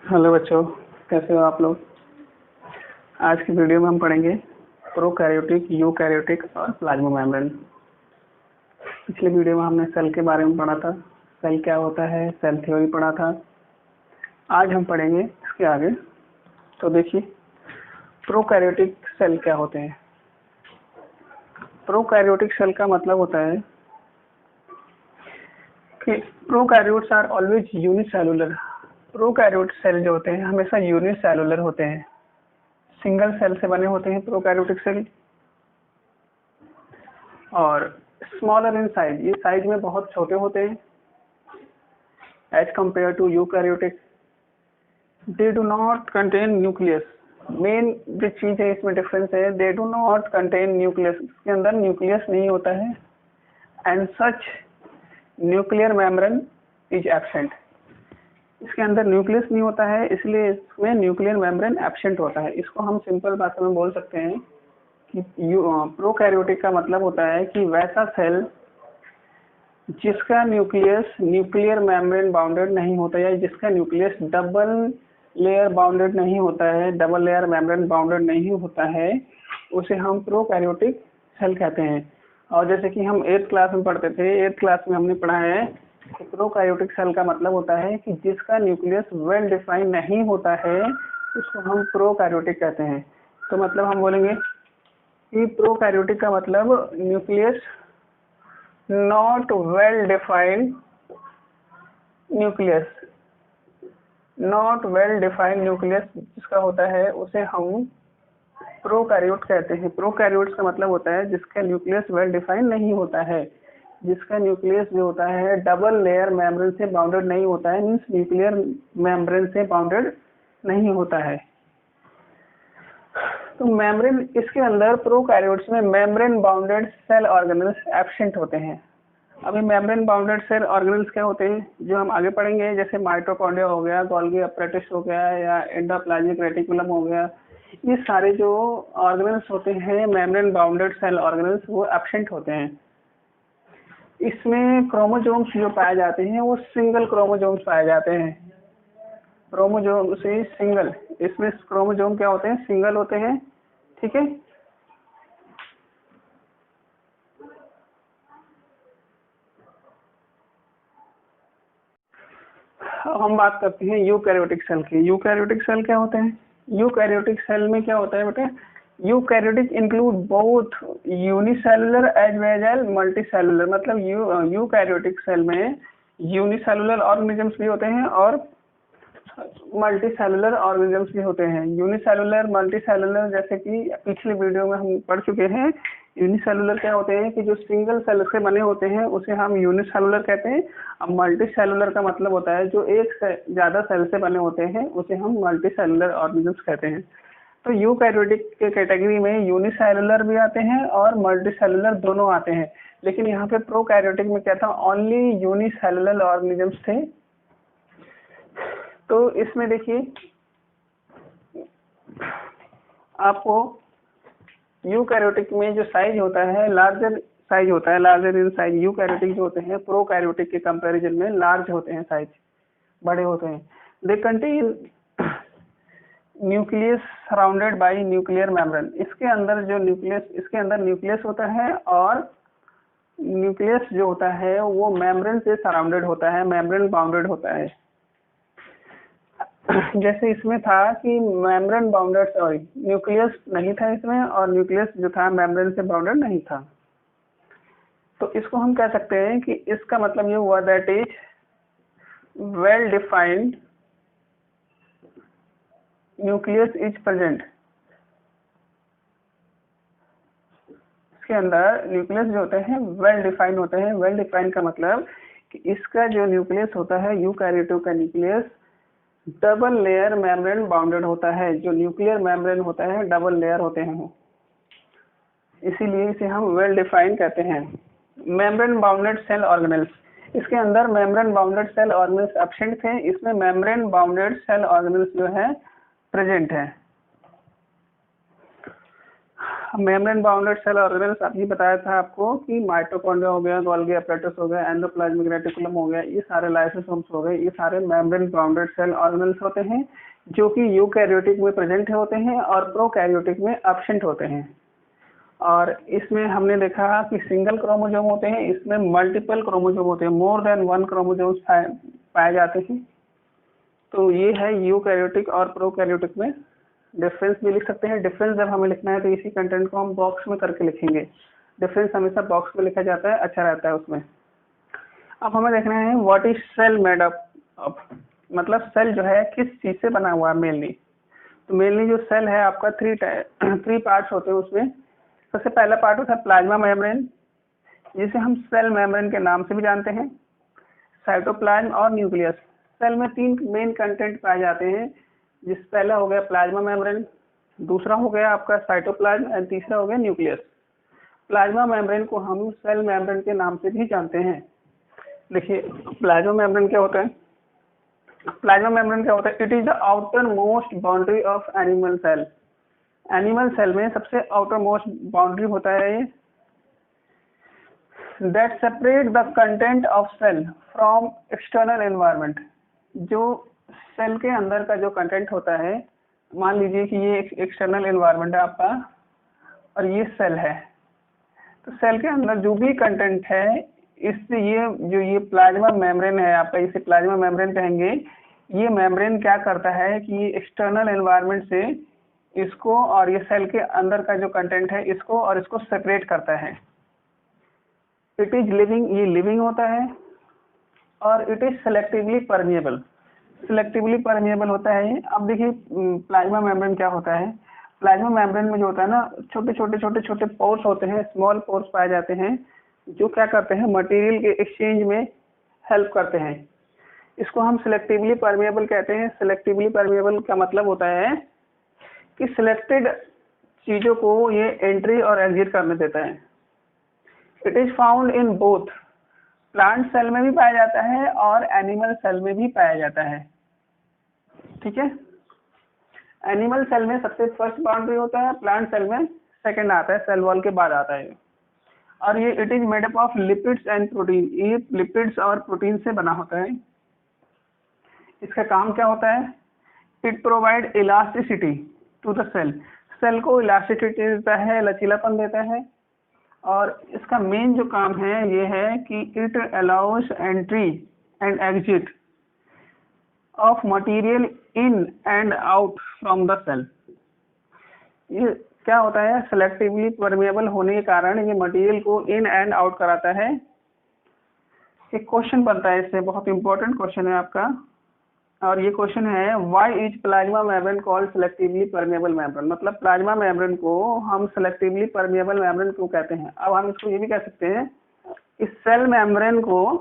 Hello बच्चों, कैसे हो आप लोग। आज की वीडियो में हम पढ़ेंगे प्रोकैरियोटिक, यूकैरियोटिक और प्लाज्मा मेम्ब्रेन। पिछले वीडियो में हमने सेल के बारे में पढ़ा था, सेल क्या होता है, सेल थ्योरी पढ़ा था। आज हम पढ़ेंगे इसके आगे। तो देखिए, प्रोकैरियोटिक सेल क्या होते हैं। प्रोकैरियोटिक सेल का मतलब होता है कि prokaryotes are always unicellular. Prokaryote cell जो होते हैं हमेशा यूनिसेलुलर होते हैं, सिंगल सेल से बने होते हैं प्रोकैरियोटिक सेल। और स्मॉलर इन साइज, ये साइज में बहुत छोटे होते हैं as compare to eukaryotic. They do not contain nucleus. Main जो चीज है इसमें डिफरेंस है, they do not contain nucleus. इसके अंदर न्यूक्लियस नहीं होता है and such nuclear membrane is absent. इसके अंदर न्यूक्लियस नहीं होता है, इसलिए इसमें न्यूक्लियर मेम्ब्रेन एब्सेंट होता है। इसको हम सिंपल भाषा में बोल सकते हैं कि प्रोकैरियोटिक का मतलब होता है कि वैसा सेल जिसका न्यूक्लियस न्यूक्लियर मेम्ब्रेन बाउंडेड नहीं होता है, जिसका न्यूक्लियस डबल लेयर बाउंडेड नहीं होता है, डबल लेयर मेम्ब्रेन बाउंडेड नहीं होता है, उसे हम प्रोकैरियोटिक सेल कहते हैं। और जैसे कि हम 8th क्लास में पढ़ते थे, 8th क्लास में हमने पढ़ा है कि प्रोकैरियोटिक सेल का मतलब होता है कि जिसका न्यूक्लियस वेल डिफाइन नहीं होता है, उसको हम प्रोकैरियोटिक कहते हैं। तो मतलब हम बोलेंगे कि प्रोकैरियोटिक का मतलब nucleus not well defined nucleus, not well defined nucleus जिसका होता है उसे हम प्रोकैरियोट कहते हैं। प्रोकैरियोट्स का मतलब होता है जिसका न्यूक्लियस वेल डिफाइन नहीं होता है, जिसका न्यूक्लियस जो होता है डबल लेयर मेम्ब्रेन से बाउंडेड नहीं होता है, मीन्स न्यूक्लियर मेम्ब्रेन से बाउंडेड नहीं होता है। तो मेम्ब्रेन, इसके अंदर प्रोकैरियोट्स में membrane bounded cell organelles absent होते हैं। अभी मेम्ब्रेन बाउंडेड सेल ऑर्गेनेल्स क्या होते हैं जो हम आगे पढ़ेंगे, जैसे माइटोकॉन्ड्रिया हो गया, गोल्गी अपैरेटस हो गया, या एंडोप्लाज्मिक रेटिकुलम हो गया। ये सारे जो ऑर्गेनेल्स होते हैं मेम्ब्रेन बाउंडेड सेल ऑर्गेनेल्स, वो एब्सेंट होते हैं। इसमें क्रोमोसोम्स जो पाए जाते हैं वो सिंगल क्रोमोसोम्स पाए जाते हैं। क्रोमोसोम से सिंगल, इसमें क्रोमोसोम क्या होते हैं, सिंगल होते हैं। ठीक है। अब हम बात करते हैं यूकैरियोटिक सेल की। यूकैरियोटिक सेल क्या होते हैं। यूकैरियोटिक सेल में क्या होता है बेटा, eukaryotic include both unicellular as well as multicellular. मतलब यूकैरियोटिक सेल में यूनिसेलुलर ऑर्गेनिजम्स भी होते हैं और मल्टीसेलुलर ऑर्गेनिजम्स भी होते हैं। यूनिसेलुलर, मल्टीसेलुलर, जैसे कि पिछले वीडियो में हम पढ़ चुके हैं। यूनिसेलुलर क्या होते हैं कि जो सिंगल सेल से बने होते हैं उसे हम यूनिसेलुलर कहते हैं। अब मल्टीसेलुलर का मतलब होता है जो एक से ज्यादा सेल से बने होते हैं उसे हम मल्टीसेलुलर ऑर्गेनिजम्स कहते हैं। तो यूकैरियोटिक के कैटेगरी में यूनिसेलुलर भी आते हैं और मल्टीसेलुलर दोनों आते हैं। लेकिन यहाँ पे प्रोकैरियोटिक में क्या था, ओनली यूनिसेलुलर ऑर्गेनिजम्स थे। तो इसमें देखिए आपको यूकैरियोटिक में जो साइज होता है लार्जर साइज होता है, लार्जर इन साइज। यूकैरियोटिक जो होते हैं प्रोकैरियोटिक के कंपैरिजन में लार्ज होते हैं, साइज बड़े होते हैं। They contain nucleus surrounded by nuclear membrane. इसके अंदर जो न्यूक्लियस, इसके अंदर न्यूक्लियस होता है और न्यूक्लियस जो होता है वो मेम्ब्रेन से सराउंडेड होता है, मेम्ब्रेन बाउंडेड होता है। जैसे इसमें था कि मेम्ब्रेन बाउंडेड, सॉरी न्यूक्लियस नहीं था इसमें, और न्यूक्लियस जो था मेम्ब्रेन से बाउंडेड नहीं था। तो इसको हम कह सकते हैं कि इसका मतलब ये हुआ that is well defined nucleus is present. इसके अंदर न्यूक्लियस जो होते हैं वेल डिफाइंड होते हैं। वेल डिफाइंड का मतलब कि इसका जो न्यूक्लियस होता है, यूकैरियोटिक का nucleus double layer membrane bounded होता है। जो न्यूक्लियर मेम्ब्रेन होता है डबल लेयर होते हैं, इसीलिए इसे हम वेल डिफाइंड कहते हैं। मेम्ब्रेन बाउंडेड सेल ऑर्गेनेल्स, इसके अंदर membrane bounded cell organelles absent थे, इसमें मेम्ब्रेन बाउंडेड सेल ऑर्गेनेल्स जो है प्रेजेंट है। मेम्ब्रेन बाउंडेड सेल ऑर्गेनेल्स अभी बताया था आपको कि माइटोकॉन्ड्रिया हो गया, गोल्गी अपैरेटस हो गया, एंडोप्लाज्मिक रेटिकुलम हो गया, ये सारे लाइसोसोम्स हो गए, ये सारे मेम्ब्रेन बाउंडेड सेल ऑर्गेनेल्स होते हैं जो कि यूकैरियोटिक में प्रेजेंट होते हैं और प्रोकैरियोटिक में एब्सेंट होते हैं। और इसमें हमने देखा कि सिंगल क्रोमोसोम होते हैं, इसमें मल्टीपल क्रोमोसोम होते हैं, मोर देन वन क्रोमोसोम्स पाए जाते हैं। तो ये है यूकैरियोटिक और प्रोकैरियोटिक में डिफरेंस भी लिख सकते हैं। डिफरेंस जब हमें लिखना है तो इसी कंटेंट को हम बॉक्स में करके लिखेंगे। डिफरेंस हमेशा बॉक्स में लिखा जाता है, अच्छा रहता है उसमें। अब हमें देखना है what is cell made up, मतलब सेल जो है किस चीज से बना हुआ है मेनली। तो मेनली जो सेल है आपका थ्री पार्ट्स होते हैं उसमें। सबसे पहला पार्ट होता है प्लाज्मा मेम्ब्रेन, जिसे हम सेल मेम्ब्रेन के नाम से भी जानते हैं, साइटोप्लाज्म और न्यूक्लियस। सेल में 3 मेन कंटेंट पाए जाते हैं, जिस पहला हो गया प्लाज्मा मेम्ब्रेन, दूसरा हो गया आपका साइटोप्लाज्म एंड तीसरा हो गया न्यूक्लियस। प्लाज्मा मेम्ब्रेन को हम सेल मेम्ब्रेन के नाम से भी जानते हैं। देखिए प्लाज्मा मेम्ब्रेन क्या होता है। प्लाज्मा मेम्ब्रेन क्या होता है, it is the outer most boundary of animal cell. Animal cell में सबसे आउटर मोस्ट बाउंड्री होता है ये, that separate the content of cell from external environment. जो सेल के अंदर का जो कंटेंट होता है, मान लीजिए कि ये एक एक्सटर्नल एनवायरनमेंट है आपका और ये सेल है, तो सेल के अंदर जो भी कंटेंट है, इससे ये प्लाज्मा मेम्ब्रेन है आपका, इसे प्लाज्मा मेम्ब्रेन कहेंगे। ये मेम्ब्रेन क्या करता है कि ये एक्सटर्नल एनवायरनमेंट से इसको और ये सेल के अंदर का जो कंटेंट है इसको और इसको सेपरेट करता है। इट इज लिविंग, ये लिविंग होता है, और it is selectively permeable. Selectively permeable होता है। अब देखिए प्लाज्मा मेम्ब्रेन क्या होता है। प्लाज्मा मेम्ब्रेन में जो होता है ना, छोटे छोटे पोर्स होते हैं, स्मॉल पोर्स पाए जाते हैं, जो क्या करते हैं मटेरियल के एक्सचेंज में हेल्प करते हैं। इसको हम सिलेक्टिवली परमिएबल कहते हैं। सिलेक्टिवली परमिएबल का मतलब होता है कि सिलेक्टेड चीजों को ये एंट्री और एग्जिट करने देता है। It is found in both, plant cell में भी पाया जाता है और एनिमल सेल में भी पाया जाता है। ठीक है, एनिमल सेल में सबसे फर्स्ट बाउंड्री होता है, प्लांट सेल में सेकंड आता है, सेल वॉल के बाद आता है। और ये it is made up of lipids and protein, ये लिपिड्स और प्रोटीन से बना होता है। इसका काम क्या होता है, it provide elasticity to the cell, cell को इलास्टिसिटी देता है, लचीलापन देता है। और इसका मेन जो काम है ये है कि it allows entry and exit of material in and out from the cell. ये क्या होता है, सेलेक्टिवली परमिएबल होने के कारण ये मटेरियल को इन एंड आउट कराता है। एक क्वेश्चन बनता है इससे, बहुत इंपॉर्टेंट क्वेश्चन है आपका, और ये क्वेश्चन है why is plasma membrane called selectively permeable membrane. मतलब प्लाज्मा मेम्ब्रेन को हम सेलेक्टिवली परमिएबल मेम्ब्रेन क्यों कहते हैं। अब हम इसको ये भी कह सकते हैं इस सेल मेम्ब्रेन को,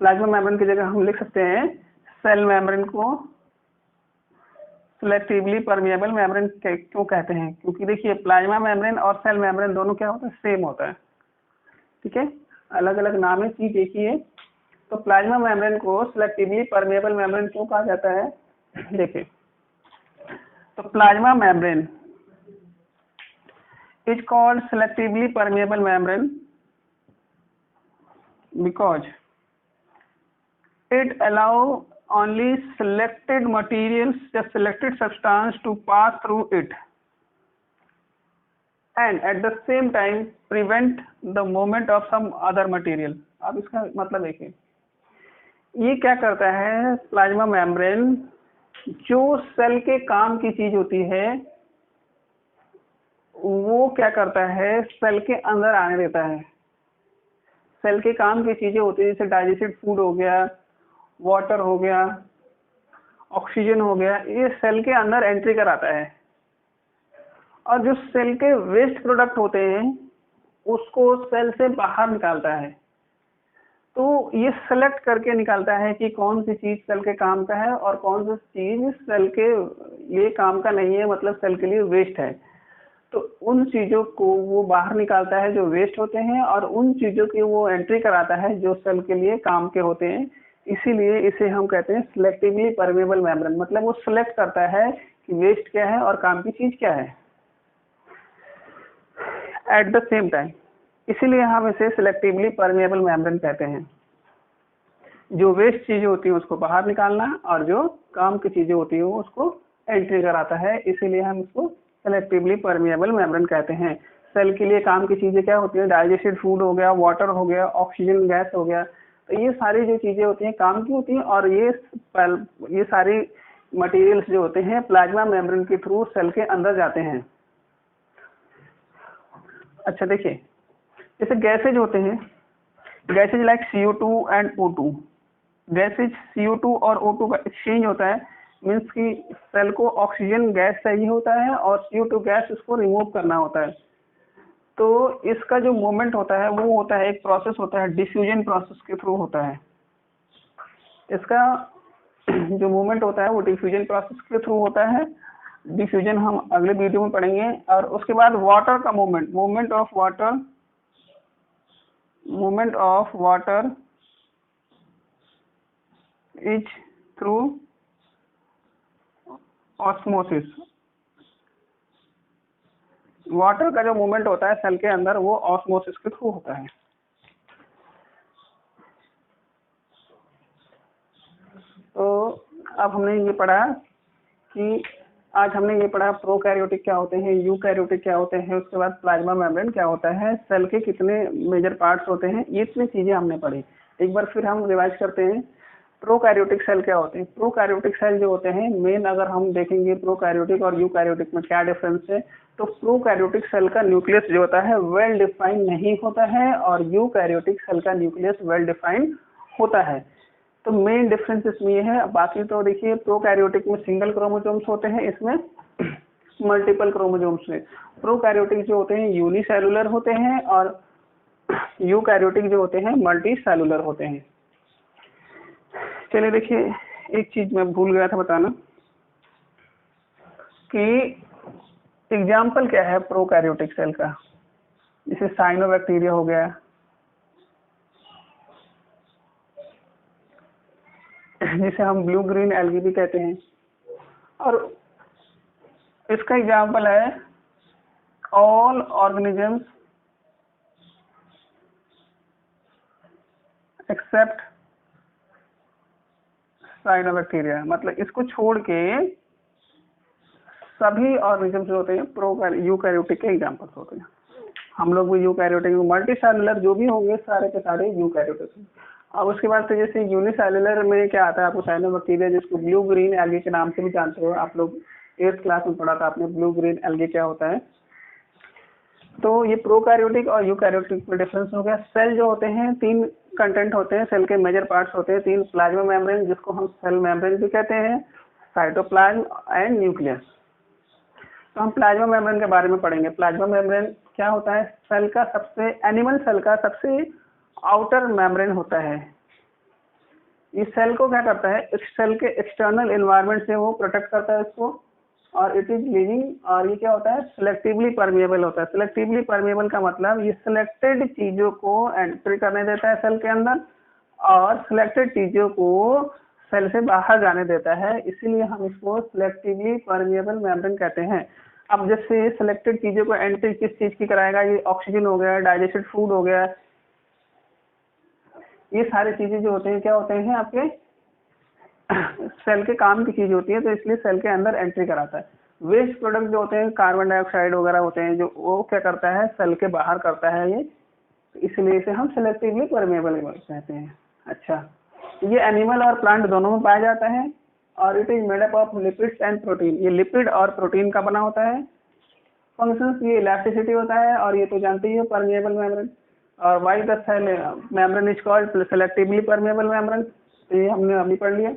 प्लाज्मा मेम्ब्रेन की जगह हम लिख सकते हैं सेल मेम्ब्रेन को सेलेक्टिवली परमिएबल मेम्ब्रेन क्यों कहते हैं, क्योंकि देखिए प्लाज्मा मेम्ब्रेन और सेल मेम्ब्रेन दोनों क्या होता है, सेम होता है। ठीक है, अलग अलग नाम है, चीज एक ही है। तो प्लाज्मा मेम्ब्रेन को सेलेक्टिवली परमिएबल मेम्ब्रेन क्यों कहा जाता है, देखिए तो plasma membrane is called selectively permeable membrane because it allow only selected materials या selected substance to pass through it and at the same time prevent the movement of some other material। अब इसका मतलब देखिए, ये क्या करता है plasma membrane, जो सेल के काम की चीज होती है वो क्या करता है सेल के अंदर आने देता है। सेल के काम की चीजें होती है, जैसे डाइजेस्टेड फूड हो गया, वाटर हो गया, ऑक्सीजन हो गया, ये सेल के अंदर एंट्री कराता है। और जो सेल के वेस्ट प्रोडक्ट होते हैं उसको सेल से बाहर निकालता है। तो ये सेलेक्ट करके निकालता है कि कौन सी चीज सेल के काम का है और कौन सी चीज सेल के लिए काम का नहीं है, मतलब सेल के लिए वेस्ट है। तो उन चीजों को वो बाहर निकालता है जो वेस्ट होते हैं, और उन चीजों की वो एंट्री कराता है जो सेल के लिए काम के होते हैं। इसीलिए इसे हम कहते हैं सिलेक्टिवली परमिएबल मेम्ब्रेन। मतलब वो सिलेक्ट करता है कि वेस्ट क्या है और काम की चीज क्या है। एट द सेम टाइम, इसीलिए हम इसे सिलेक्टिवली परमेएबल मेम्ब्रेन कहते हैं। जो वेस्ट चीजें होती हैं उसको बाहर निकालना और जो काम की चीजें होती हैं उसको एंट्री कराता है, इसीलिए हम इसको सिलेक्टिवली परमेएबल मेम्ब्रेन कहते हैं। सेल के लिए काम की चीजें क्या होती है, डाइजेस्टेड फूड हो गया, वाटर हो गया, ऑक्सीजन गैस हो गया, तो ये सारी जो चीजें होती हैं काम की होती हैं, और ये सारी मटेरियल्स जो होते हैं प्लाज्मा मेम्ब्रेन के थ्रू सेल के अंदर जाते हैं। अच्छा देखिए, जैसे गैसेज होते हैं, gases like CO2 and O2, gases CO2 और O2 का एक्सचेंज होता है, मीन्स कि सेल को ऑक्सीजन गैस चाहिए होता है और CO2 गैस उसको रिमूव करना होता है। तो इसका जो मूवमेंट होता है वो होता है, एक प्रोसेस होता है डिफ्यूजन प्रोसेस के थ्रू होता है। इसका जो मूवमेंट होता है वो डिफ्यूजन प्रोसेस के थ्रू होता है। डिफ्यूजन हम अगले वीडियो में पढ़ेंगे। और उसके बाद वाटर का movement of water is through osmosis. Water का जो मूवमेंट होता है सेल के अंदर वो ऑस्मोसिस के थ्रू होता है। तो अब हमने ये पढ़ा कि आज हमने ये पढ़ा प्रोकैरियोटिक क्या होते हैं, यूकैरियोटिक क्या होते हैं, उसके बाद प्लाज्मा मेम्ब्रेन क्या होता है, सेल के कितने मेजर पार्ट्स होते हैं, ये इतनी चीजें हमने पढ़ी। एक बार फिर हम रिवाइज करते हैं। प्रोकैरियोटिक सेल क्या होते हैं? प्रोकैरियोटिक सेल जो होते हैं मेन, अगर हम देखेंगे प्रोकैरियोटिक और यूकैरियोटिक में क्या डिफरेंस है, तो प्रोकैरियोटिक सेल का न्यूक्लियस जो होता है वेल डिफाइंड नहीं होता है और यूकैरियोटिक सेल का न्यूक्लियस वेल डिफाइंड होता है। तो मेन डिफरेंस इसमें ये है। बाकी तो देखिए प्रोकैरियोटिक में सिंगल क्रोमोसोम्स होते हैं, इसमें मल्टीपल क्रोमोसोम्स में। प्रोकैरियोटिक जो होते हैं यूनिसेलुलर होते हैं और यूकैरियोटिक जो होते हैं मल्टी सेलुलर होते हैं। चलिए देखिए, एक चीज मैं भूल गया था बताना कि एग्जाम्पल क्या है प्रोकैरियोटिक सेल का। जैसे साइनोबैक्टीरिया हो गया, जिसे हम ब्लू ग्रीन एल्गी भी कहते हैं, और इसका एग्जाम्पल है ऑल ऑर्गेनिजम्स एक्सेप्ट साइनोबैक्टीरिया। मतलब इसको छोड़ के सभी ऑर्गेनिजम्स जो होते हैं यूकैरियोटिक के एग्जाम्पल्स होते हैं। हम लोग भी यूकैरियोटिक, मल्टी सेलुलर जो भी होंगे सारे के सारे यूकैरियोटिक। अब उसके बाद तो जैसे यूनिसेलुलर में क्या आता है आपको, साइनोबैक्टीरिया, जिसको ब्लू ग्रीन एल्गी के नाम से भी जानते हो आप लोग, 8th क्लास में पढ़ा था आपने ब्लू ग्रीन एल्गी क्या होता है। तो ये प्रोकैरियोटिक और यूकैरियोटिक में डिफरेंस हो गया। सेल जो होते हैं 3 कंटेंट होते हैं, सेल के मेजर पार्ट्स होते हैं 3। प्लाज्मा मेम्ब्रेन जिसको हम सेल मेम्ब्रेन भी कहते हैं, साइटोप्लाज्म एंड न्यूक्लियस। तो हम प्लाज्मा मेम्ब्रेन के बारे में पढ़ेंगे। प्लाज्मा मेम्ब्रेन क्या होता है? सेल का एनिमल सेल का सबसे आउटर मेम्ब्रेन होता है। इस सेल को क्या करता है, सेल के एक्सटर्नल एनवायरनमेंट से वो प्रोटेक्ट करता है इसको, और इट इज लिविंग, और ये क्या होता है सिलेक्टिवली परमेएबल होता है। सिलेक्टिवली परमेएबल का मतलब ये सिलेक्टेड चीजों को एंट्री करने देता है सेल के अंदर और सिलेक्टेड चीजों को सेल से बाहर जाने देता है, इसीलिए हम इसको सिलेक्टिवली परमेएबल मेम्ब्रेन कहते हैं। अब जैसे सिलेक्टेड चीजों को एंट्री किस चीज की कराएगा, ये ऑक्सीजन हो गया, डाइजेस्टेड फूड हो गया, ये सारी चीजें जो होते हैं क्या होते हैं आपके सेल के काम की चीज होती है, तो इसलिए सेल के अंदर एंट्री कराता है। वेस्ट प्रोडक्ट जो होते हैं कार्बन डाइऑक्साइड वगैरह होते हैं, जो वो क्या करता है सेल के बाहर करता है ये, इसलिए इसे हम सिलेक्टिवली परमेएबल कहते हैं। अच्छा, ये एनिमल और प्लांट दोनों में पाया जाता है और it is made up of lipids and protein. ये लिपिड और प्रोटीन का बना होता है। फंक्शंस ये इलास्टिसिटी होता है, और ये तो जानते ही हो परमेएबल मेम्ब्रेन। और why the cell membrane is called selectively permeable membrane, तो ये हमने अभी पढ़ लिया।